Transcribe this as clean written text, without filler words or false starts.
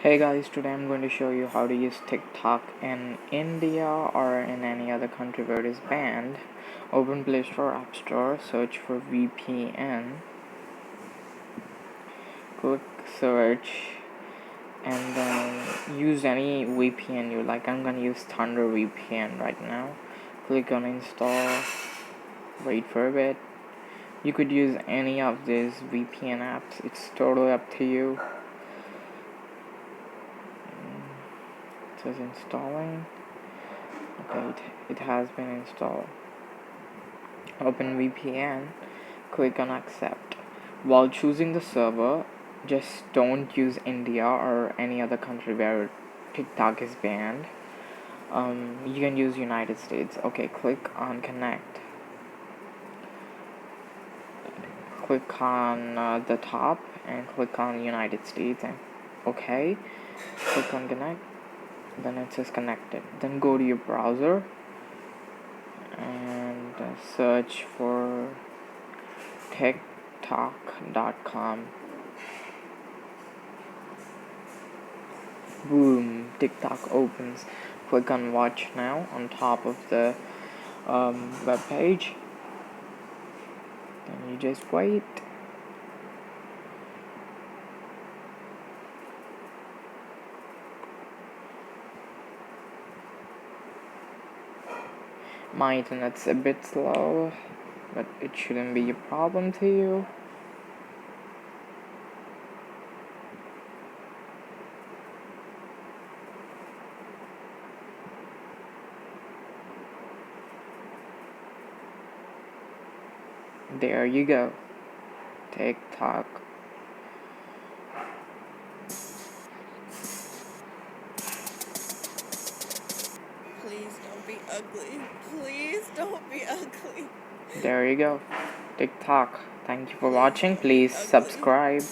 Hey guys, today I'm going to show you how to use TikTok in India or in any other country where it is banned. Open Play Store, App Store, search for VPN, click search, and then use any VPN you like. I'm going to use Thunder VPN right now. Click on install, wait for a bit. You could use any of these VPN apps, it's totally up to you. It says installing. Okay, it has been installed. Open VPN, click on accept. While choosing the server, just don't use India or any other country where TikTok is banned. You can use United States. Okay, click on connect. Click on the top and click on United States and okay. Click on connect. Then it says connected. Then go to your browser and search for TikTok.com. Boom, TikTok opens. Click on watch now on top of the web page. Then you just wait. My internet's a bit slow, but it shouldn't be a problem to you. There you go. TikTok. Please don't be ugly. Please don't be ugly. There you go. TikTok. Thank you for Please watching. don't be Please ugly. subscribe.